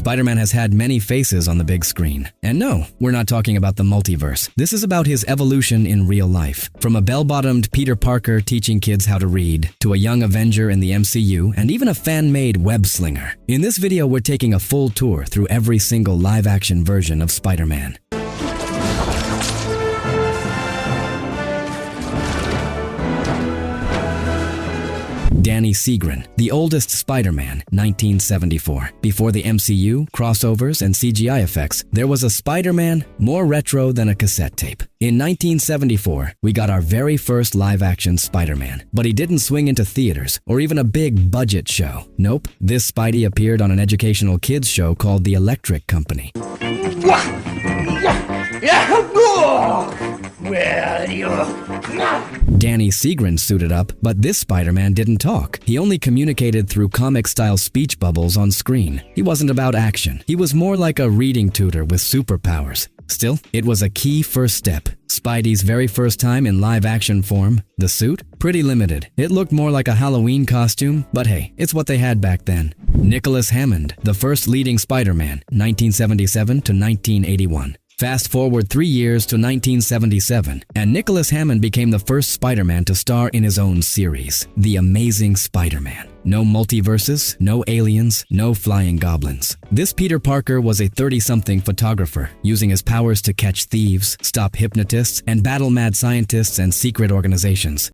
Spider-Man has had many faces on the big screen. And no, we're not talking about the multiverse. This is about his evolution in real life. From a bell-bottomed Peter Parker teaching kids how to read, to a young Avenger in the MCU, and even a fan-made web-slinger. In this video, we're taking a full tour through every single live-action version of Spider-Man. Danny Segrin, the oldest Spider-Man, 1974. Before the MCU, crossovers, and CGI effects, there was a Spider-Man more retro than a cassette tape. In 1974, we got our very first live-action Spider-Man, but he didn't swing into theaters or even a big budget show. Nope, this Spidey appeared on an educational kids show called The Electric Company. Danny Segrin suited up, but this Spider-Man didn't talk. He only communicated through comic-style speech bubbles on screen. He wasn't about action. He was more like a reading tutor with superpowers. Still, it was a key first step. Spidey's very first time in live-action form. The suit? Pretty limited. It looked more like a Halloween costume, but hey, it's what they had back then. Nicholas Hammond, the first leading Spider-Man, 1977 to 1981. Fast forward 3 years to 1977, and Nicholas Hammond became the first Spider-Man to star in his own series, The Amazing Spider-Man. No multiverses, no aliens, no flying goblins. This Peter Parker was a 30-something photographer, using his powers to catch thieves, stop hypnotists, and battle mad scientists and secret organizations.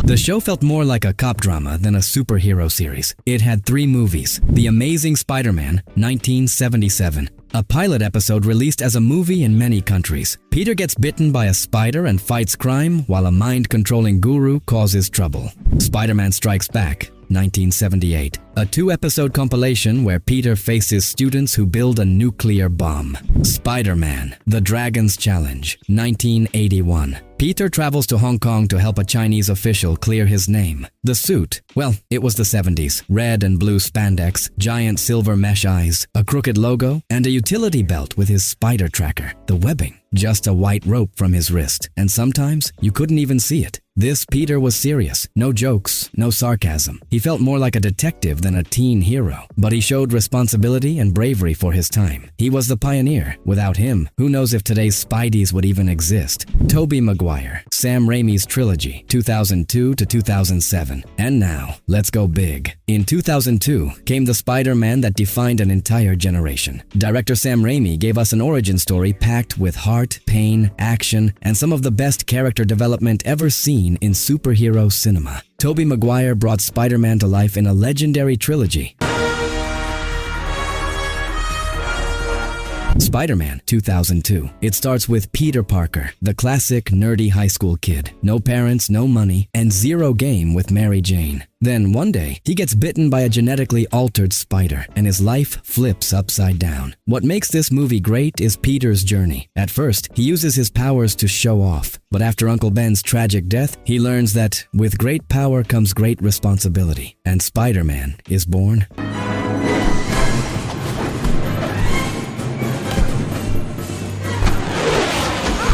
The show felt more like a cop drama than a superhero series. It had 3 movies. The Amazing Spider-Man, 1977. A pilot episode released as a movie in many countries. Peter gets bitten by a spider and fights crime while a mind-controlling guru causes trouble. Spider-Man Strikes Back, 1978. A 2-episode compilation where Peter faces students who build a nuclear bomb. Spider-Man, The Dragon's Challenge, 1981. Peter travels to Hong Kong to help a Chinese official clear his name. The suit? Well, it was the 70s. Red and blue spandex, giant silver mesh eyes, a crooked logo, and a utility belt with his spider tracker. The webbing. Just a white rope from his wrist, and sometimes you couldn't even see it. This Peter was serious. No jokes, no sarcasm. He felt more like a detective than a teen hero, but he showed responsibility and bravery for his time. He was the pioneer. Without him, who knows if today's Spideys would even exist. Tobey Maguire, Sam Raimi's trilogy, 2002 to 2007. And now, let's go big. In 2002 came the Spider-Man that defined an entire generation. Director Sam Raimi gave us an origin story packed with heart, pain, action, and some of the best character development ever seen in superhero cinema. Tobey Maguire brought Spider-Man to life in a legendary trilogy. Spider-Man 2002. It starts with Peter Parker, the classic nerdy high school kid. No parents, no money, and zero game with Mary Jane. Then one day, he gets bitten by a genetically altered spider, and his life flips upside down. What makes this movie great is Peter's journey. At first, he uses his powers to show off, but after Uncle Ben's tragic death, he learns that with great power comes great responsibility, and Spider-Man is born.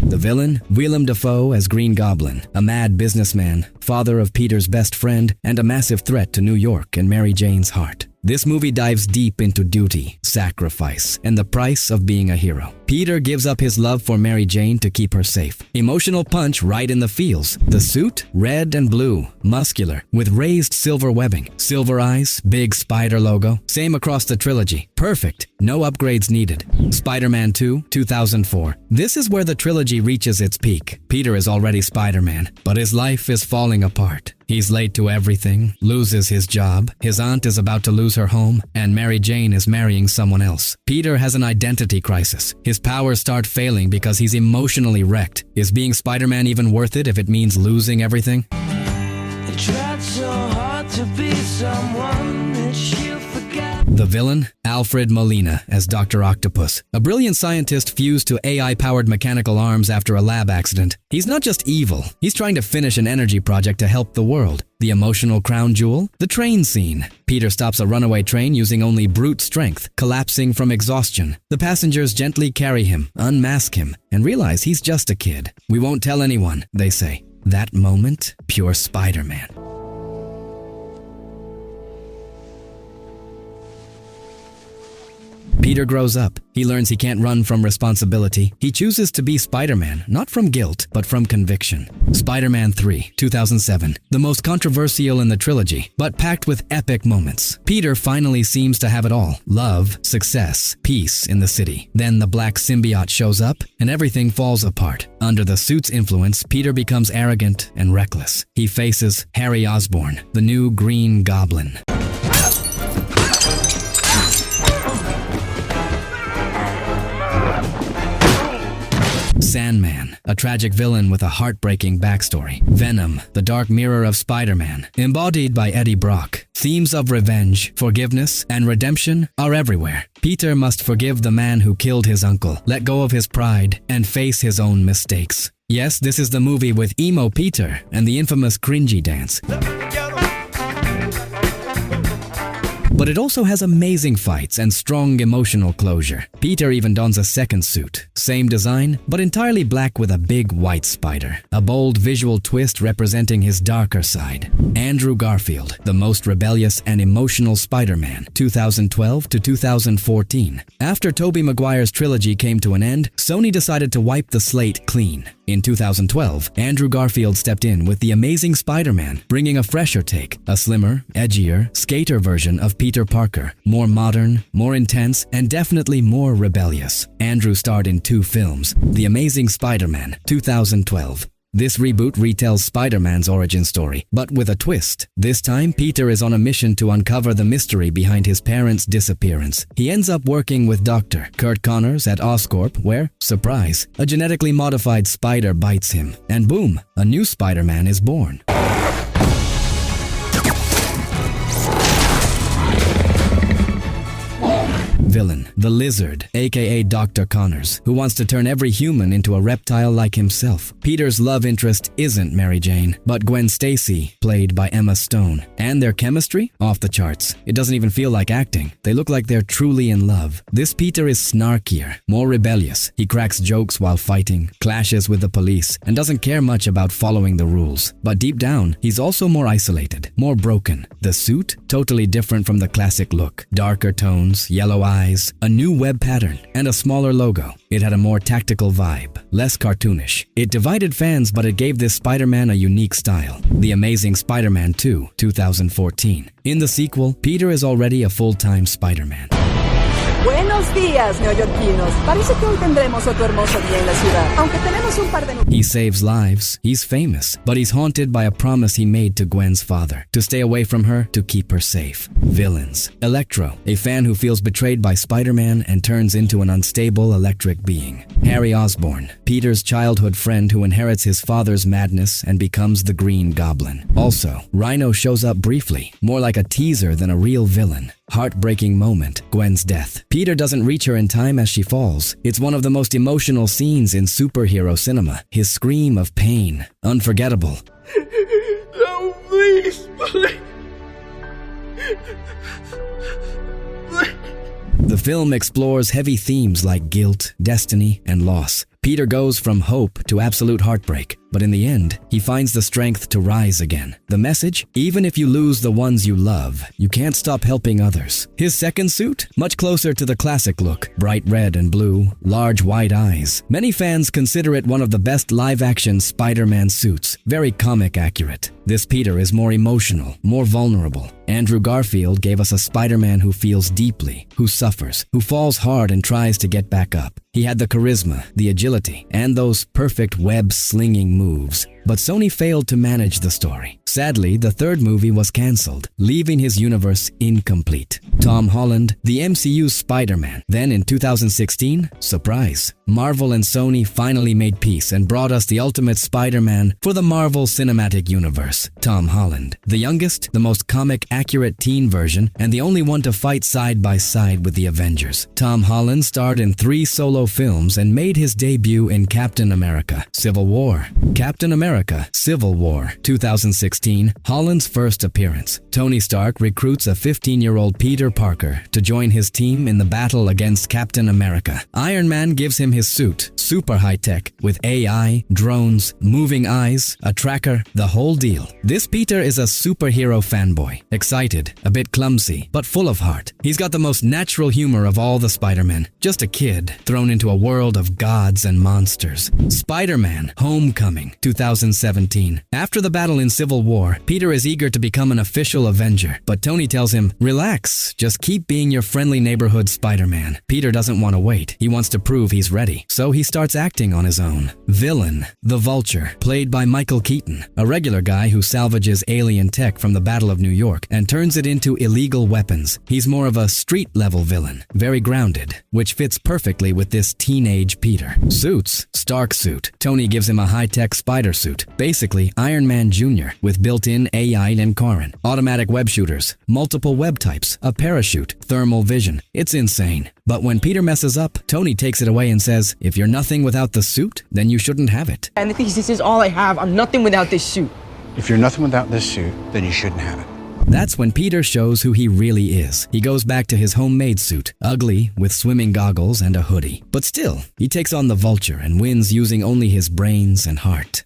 The villain, Willem Dafoe as Green Goblin, a mad businessman, father of Peter's best friend, and a massive threat to New York and Mary Jane's heart. This movie dives deep into duty, sacrifice, and the price of being a hero. Peter gives up his love for Mary Jane to keep her safe. Emotional punch right in the feels. The suit? Red and blue, muscular, with raised silver webbing. Silver eyes, big spider logo. Same across the trilogy. Perfect. No upgrades needed. Spider-Man 2, 2004. This is where the trilogy reaches its peak. Peter is already Spider-Man, but his life is falling apart. He's late to everything, loses his job, his aunt is about to lose her home, and Mary Jane is marrying someone else. Peter has an identity crisis. His powers start failing because he's emotionally wrecked. Is being Spider-Man even worth it if it means losing everything? You tried so hard to be someone that you forgot. The villain, Alfred Molina as Dr. Octopus, a brilliant scientist fused to AI-powered mechanical arms after a lab accident. He's not just evil, he's trying to finish an energy project to help the world. The emotional crown jewel? The train scene. Peter stops a runaway train using only brute strength, collapsing from exhaustion. The passengers gently carry him, unmask him, and realize he's just a kid. We won't tell anyone, they say. That moment, pure Spider-Man. Peter grows up. He learns he can't run from responsibility. He chooses to be Spider-Man, not from guilt, but from conviction. Spider-Man 3, 2007, the most controversial in the trilogy, but packed with epic moments. Peter finally seems to have it all: love, success, peace in the city. Then the black symbiote shows up, and everything falls apart. Under the suit's influence, Peter becomes arrogant and reckless. He faces Harry Osborn, the new Green Goblin. Sandman, a tragic villain with a heartbreaking backstory. Venom, the dark mirror of Spider-Man, embodied by Eddie Brock. Themes of revenge, forgiveness, and redemption are everywhere. Peter must forgive the man who killed his uncle, let go of his pride, and face his own mistakes. Yes, this is the movie with Emo Peter and the infamous cringy dance. But it also has amazing fights and strong emotional closure. Peter even dons a second suit. Same design, but entirely black with a big white spider. A bold visual twist representing his darker side. Andrew Garfield, the most rebellious and emotional Spider-Man, 2012 to 2014. After Tobey Maguire's trilogy came to an end, Sony decided to wipe the slate clean. In 2012, Andrew Garfield stepped in with The Amazing Spider-Man, bringing a fresher take, a slimmer, edgier, skater version of Peter Parker, more modern, more intense, and definitely more rebellious. Andrew starred in 2 films, The Amazing Spider-Man, 2012. This reboot retells Spider-Man's origin story, but with a twist. This time, Peter is on a mission to uncover the mystery behind his parents' disappearance. He ends up working with Dr. Kurt Connors at Oscorp, where, surprise, a genetically modified spider bites him. And boom, a new Spider-Man is born. Villain, the Lizard, aka Dr. Connors, who wants to turn every human into a reptile like himself. Peter's love interest isn't Mary Jane, but Gwen Stacy, played by Emma Stone. And their chemistry? Off the charts. It doesn't even feel like acting. They look like they're truly in love. This Peter is snarkier, more rebellious. He cracks jokes while fighting, clashes with the police, and doesn't care much about following the rules. But deep down, he's also more isolated, more broken. The suit? Totally different from the classic look. Darker tones, yellow eyes, a new web pattern, and a smaller logo. It had a more tactical vibe, less cartoonish. It divided fans, but it gave this Spider-Man a unique style. The Amazing Spider-Man 2, 2014. In the sequel, Peter is already a full-time Spider-Man. Buenos días, neoyorquinos. Parece que hoy tendremos otro hermoso día en la ciudad, aunque tenemos un par de... He saves lives, he's famous, but he's haunted by a promise he made to Gwen's father, to stay away from her, to keep her safe. Villains. Electro, a fan who feels betrayed by Spider-Man and turns into an unstable electric being. Harry Osborn, Peter's childhood friend who inherits his father's madness and becomes the Green Goblin. Also, Rhino shows up briefly, more like a teaser than a real villain. Heartbreaking moment, Gwen's death. Peter doesn't reach her in time as she falls. It's one of the most emotional scenes in superhero cinema. His scream of pain. Unforgettable. No, please. The film explores heavy themes like guilt, destiny, and loss. Peter goes from hope to absolute heartbreak, but in the end, he finds the strength to rise again. The message? Even if you lose the ones you love, you can't stop helping others. His second suit? Much closer to the classic look. Bright red and blue, large wide eyes. Many fans consider it one of the best live-action Spider-Man suits. Very comic accurate. This Peter is more emotional, more vulnerable. Andrew Garfield gave us a Spider-Man who feels deeply, who suffers, who falls hard and tries to get back up. He had the charisma, the agility, and those perfect web-slinging moves. But Sony failed to manage the story. Sadly, the third movie was cancelled, leaving his universe incomplete. Tom Holland, the MCU Spider-Man. Then in 2016, surprise, Marvel and Sony finally made peace and brought us the ultimate Spider-Man for the Marvel Cinematic Universe, Tom Holland. The youngest, the most comic-accurate teen version, and the only one to fight side by side with the Avengers. Tom Holland starred in 3 solo films and made his debut in Captain America: Civil War. Captain America: Civil War, 2016, Holland's first appearance. Tony Stark recruits a 15-year-old Peter Parker to join his team in the battle against Captain America. Iron Man gives him his suit, super high-tech, with AI, drones, moving eyes, a tracker, the whole deal. This Peter is a superhero fanboy, excited, a bit clumsy, but full of heart. He's got the most natural humor of all the Spider-Men, just a kid thrown into a world of gods and monsters. Spider-Man Homecoming, 2017. After the battle in Civil War, Peter is eager to become an official Avenger, but Tony tells him, relax, just keep being your friendly neighborhood Spider-Man. Peter doesn't want to wait. He wants to prove he's ready, so he starts acting on his own. Villain, the Vulture, played by Michael Keaton, a regular guy who salvages alien tech from the Battle of New York and turns it into illegal weapons. He's more of a street-level villain, very grounded, which fits perfectly with this teenage Peter. Suits, Stark suit. Tony gives him a high-tech spider suit, basically Iron Man Jr., with built-in AI and Corin, automatic web shooters, multiple web types, a parachute, thermal vision. It's insane. But when Peter messes up, Tony takes it away and says, if you're nothing without the suit, then you shouldn't have it. And the thing is, this is all I have. I'm nothing without this suit. If you're nothing without this suit, then you shouldn't have it. That's when Peter shows who he really is. He goes back to his homemade suit, ugly, with swimming goggles and a hoodie. But still, he takes on the Vulture and wins using only his brains and heart.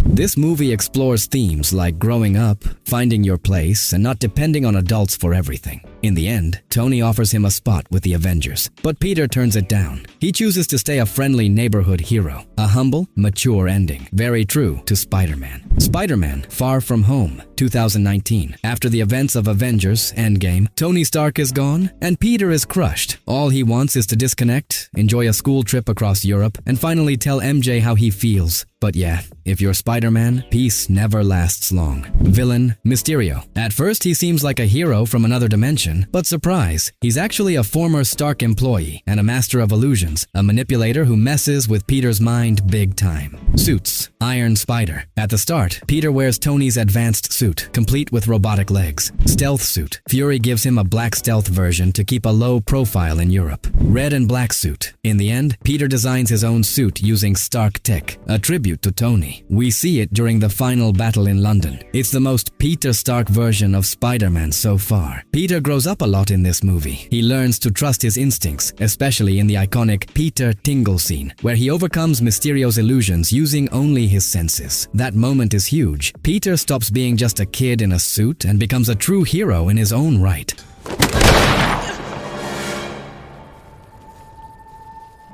This movie explores themes like growing up, finding your place, and not depending on adults for everything. In the end, Tony offers him a spot with the Avengers, but Peter turns it down. He chooses to stay a friendly neighborhood hero, a humble, mature ending, very true to Spider-Man. Spider-Man Far From Home, 2019. After the events of Avengers Endgame, Tony Stark is gone, and Peter is crushed. All he wants is to disconnect, enjoy a school trip across Europe, and finally tell MJ how he feels. But yeah, if you're Spider-Man, peace never lasts long. Villain Mysterio. At first, he seems like a hero from another dimension, but surprise, he's actually a former Stark employee and a master of illusions, a manipulator who messes with Peter's mind big time. Suits. Iron Spider. At the start, Peter wears Tony's advanced suit, complete with robotic legs. Stealth suit. Fury gives him a black stealth version to keep a low profile in Europe. Red and black suit. In the end, Peter designs his own suit using Stark tech, a tribute to Tony. We see it during the final battle in London. It's the most Peter Stark version of Spider-Man so far. Peter grows up a lot in this movie. He learns to trust his instincts, especially in the iconic Peter Tingle scene, where he overcomes Mysterio's illusions using only his senses. That moment is huge. Peter stops being just a kid in a suit and becomes a true hero in his own right.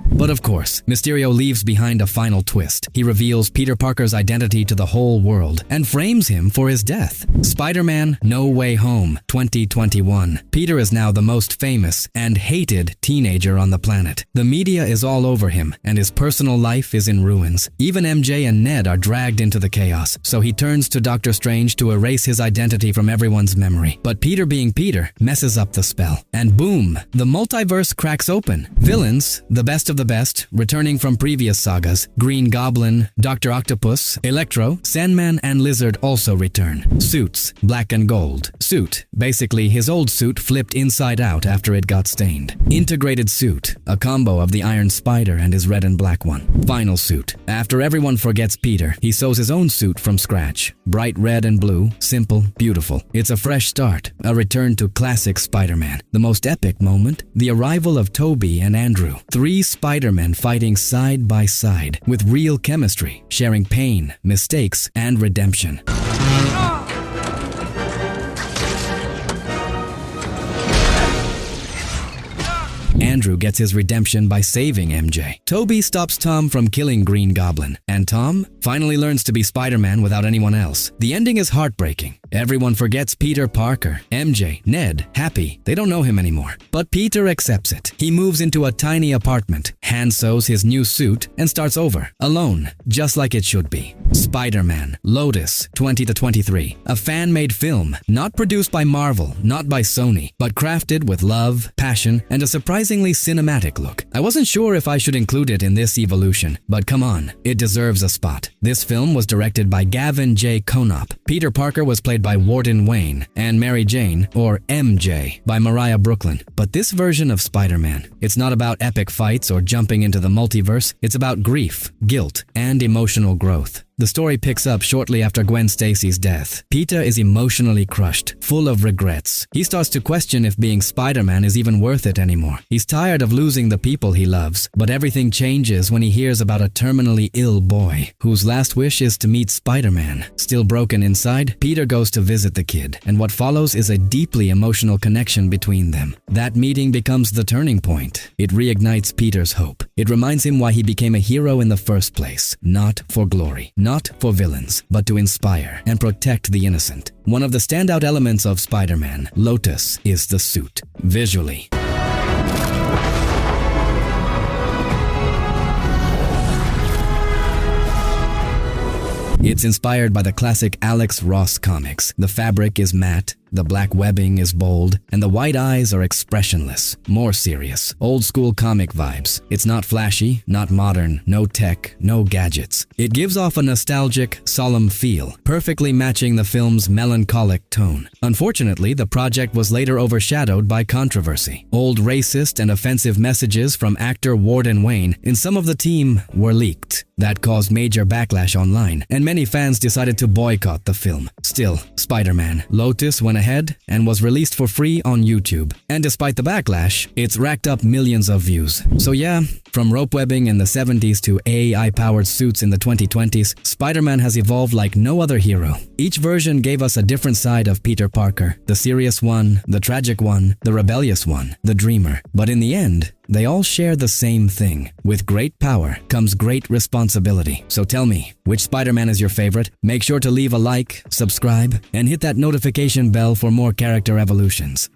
But of course, Mysterio leaves behind a final twist. He reveals Peter Parker's identity to the whole world and frames him for his death. Spider-Man No Way Home, 2021. Peter is now the most famous and hated teenager on the planet. The media is all over him, and his personal life is in ruins. Even MJ and Ned are dragged into the chaos, so he turns to Doctor Strange to erase his identity from everyone's memory. But Peter being Peter messes up the spell. And boom, the multiverse cracks open. Villains, the best of the best, returning from previous sagas. Green Goblin, Dr. Octopus, Electro, Sandman, and Lizard also return. Suits, black and gold. Suit, basically his old suit flipped inside out after it got stained. Integrated suit, a combo of the Iron Spider and his red and black one. Final suit. After everyone forgets Peter, he sews his own suit from scratch. Bright red and blue, simple, beautiful. It's a fresh start, a return to classic Spider-Man. The most epic moment, the arrival of Tobey and Andrew. 3 Spider-Men fighting side by side, with real chemistry, sharing pain, mistakes, and redemption. Andrew gets his redemption by saving MJ. Tobey stops Tom from killing Green Goblin, and Tom finally learns to be Spider-Man without anyone else. The ending is heartbreaking. Everyone forgets Peter Parker. MJ, Ned, Happy, they don't know him anymore. But Peter accepts it. He moves into a tiny apartment, hand sews his new suit, and starts over, alone, just like it should be. Spider-Man, Lotus, 2023. A fan-made film, not produced by Marvel, not by Sony, but crafted with love, passion, and a surprisingly cinematic look. I wasn't sure if I should include it in this evolution, but come on, it deserves a spot. This film was directed by Gavin J. Konop. Peter Parker was played by Warden Wayne, and Mary Jane, or MJ, by Mariah Brooklyn. But this version of Spider-Man, it's not about epic fights or jumping into the multiverse, it's about grief, guilt, and emotional growth. The story picks up shortly after Gwen Stacy's death. Peter is emotionally crushed, full of regrets. He starts to question if being Spider-Man is even worth it anymore. He's tired of losing the people he loves, but everything changes when he hears about a terminally ill boy whose last wish is to meet Spider-Man. Still broken inside, Peter goes to visit the kid, and what follows is a deeply emotional connection between them. That meeting becomes the turning point. It reignites Peter's hope. It reminds him why he became a hero in the first place. Not for glory, not for villains, but to inspire and protect the innocent. One of the standout elements of Spider-Man, Lotus, is the suit. Visually, it's inspired by the classic Alex Ross comics. The fabric is matte, the black webbing is bold, and the white eyes are expressionless, more serious, old-school comic vibes. It's not flashy, not modern, no tech, no gadgets. It gives off a nostalgic, solemn feel, perfectly matching the film's melancholic tone. Unfortunately, the project was later overshadowed by controversy. Old racist and offensive messages from actor Warden Wayne in some of the team were leaked. That caused major backlash online, and many fans decided to boycott the film. Still, Spider-Man, Lotus went ahead and was released for free on YouTube. And despite the backlash, it's racked up millions of views. So yeah, from rope webbing in the 70s to AI-powered suits in the 2020s, Spider-Man has evolved like no other hero. Each version gave us a different side of Peter Parker. The serious one, the tragic one, the rebellious one, the dreamer. But in the end, they all share the same thing. With great power comes great responsibility. So tell me, which Spider-Man is your favorite? Make sure to leave a like, subscribe, and hit that notification bell for more character evolutions.